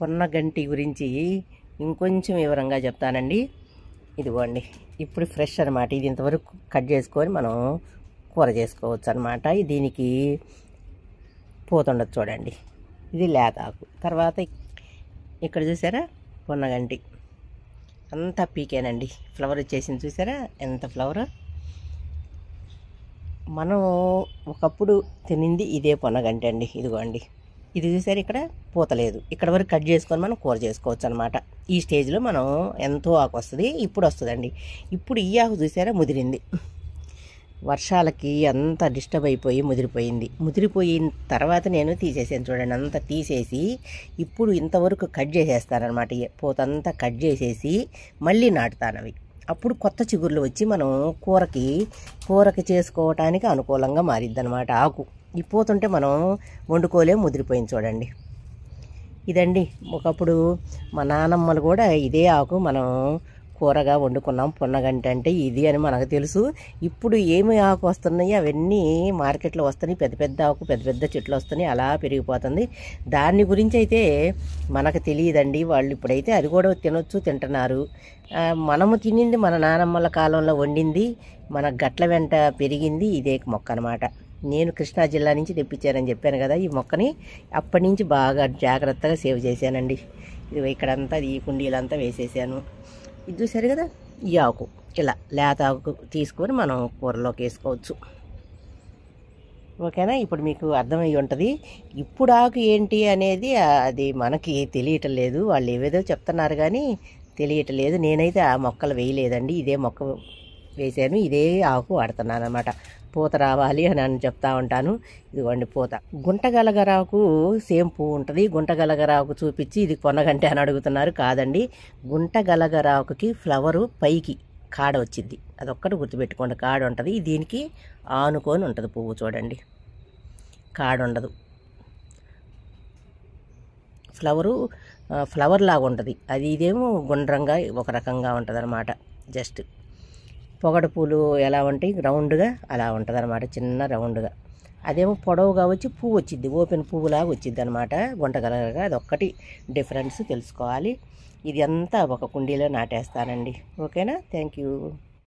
పొన్నగంటి గురించి ఇంకొంచెం వివరంగా చెప్తానండి. ఇదిగోండి, ఇప్పుడు ఫ్రెష్ అనమాట. ఇది ఇంతవరకు కట్ చేసుకొని మనం కూర చేసుకోవచ్చు అనమాట. దీనికి పోతుండదు చూడండి. ఇది లేతాకు. తర్వాత ఇక్కడ చూసారా పొన్నగంటి అంతా పీకేనండి. ఫ్లవర్ వచ్చేసింది చూసారా, ఎంత ఫ్లవర్. మనం ఒకప్పుడు తినింది ఇదే పొన్నగంటి అండి. ఇదిగోండి, ఇది చూసారు, ఇక్కడ పూతలేదు. ఇక్కడ వరకు కట్ చేసుకొని మనం కూర చేసుకోవచ్చు అనమాట. ఈ స్టేజ్లో మనం ఎంతో ఆకు వస్తుంది. ఇప్పుడు వస్తుందండి. ఇప్పుడు ఈ ఆకు చూసారా ముదిరింది. వర్షాలకి అంతా డిస్టర్బ్ అయిపోయి ముదిరిపోయిన తర్వాత నేను తీసేసాను చూడండి. అంతా తీసేసి ఇప్పుడు ఇంతవరకు కట్ చేసేస్తానమాట. పూతంతా కట్ చేసేసి మళ్ళీ నాటుతాను అవి. అప్పుడు కొత్త చిగుర్లు వచ్చి మనం కూరకి చేసుకోవటానికి అనుకూలంగా మారిద్ది అనమాట ఆకు. ఈ పోతుంటే మనం వండుకోలేము, ముదిరిపోయింది చూడండి. ఇదండి, ఒకప్పుడు మా నానమ్మలు కూడా ఇదే ఆకు మనం కూరగా వండుకున్నాం. పొన్నగంటి అంటే ఇది అని మనకు తెలుసు. ఇప్పుడు ఏమి ఆకు వస్తున్నాయి అవన్నీ మార్కెట్లో వస్తున్నాయి. పెద్ద పెద్ద ఆకు, పెద్ద పెద్ద చెట్లు వస్తున్నాయి. అలా పెరిగిపోతుంది. దాని గురించి అయితే మనకు తెలియదండి. వాళ్ళు ఇప్పుడైతే అది కూడా తింటున్నారు. మనము తినింది మన నానమ్మల కాలంలో వండింది, మన గట్ల వెంట పెరిగింది ఇదే మొక్క అనమాట. నేను కృష్ణా జిల్లా నుంచి తెప్పించానని చెప్పాను కదా ఈ మొక్కని. అప్పటి నుంచి బాగా జాగ్రత్తగా సేవ్ చేశానండి. ఇది ఇక్కడంతా ఈ కుండీలంతా వేసేసాను. ఇది చూసారు కదా, ఈ ఆకు ఇలా లేత ఆకు తీసుకొని మనం కూరలోకి వేసుకోవచ్చు. ఓకేనా? ఇప్పుడు మీకు అర్థమయ్యి ఉంటుంది. ఇప్పుడు ఆకు ఏంటి అనేది అది మనకి తెలియటం లేదు. వాళ్ళు ఏవేదో చెప్తున్నారు కానీ తెలియటం లేదు. నేనైతే ఆ మొక్కలు వేయలేదండి. ఇదే మొక్క వేసాను, ఇదే ఆకు వాడుతున్నాను అనమాట. పూత రావాలి అని చెప్తా ఉంటాను. ఇదిగోండి పూత. గుంటగలగరాకు సేమ్ పువ్వు ఉంటుంది. గుంటగలగరాకు చూపించి ఇది పొన్నగంటి అని అడుగుతున్నారు. కాదండి, గుంటగలగరాకుకి ఫ్లవరు పైకి కాడ వచ్చింది. అదొక్కటి గుర్తుపెట్టుకోండి. కాడ ఉంటుంది. దీనికి ఆనుకొని ఉంటుంది పువ్వు చూడండి. కాడ ఉండదు. ఫ్లవర్ లాగా ఉంటుంది. అది ఇదేమో గుండ్రంగా ఒక రకంగా ఉంటుంది అనమాట. జస్ట్ పొగడ పూలు ఎలా ఉంటాయి రౌండ్గా అలా ఉంటుంది అనమాట, చిన్న రౌండ్గా. అదేమో పొడవుగా వచ్చి పువ్వు వచ్చింది, ఓపెన్ పువ్వులాగా వచ్చింది అనమాట గుంటగలగా. అదొక్కటి డిఫరెన్స్ తెలుసుకోవాలి. ఇది అంతా ఒక కుండీలో నాటేస్తానండి. ఓకేనా? Thank you.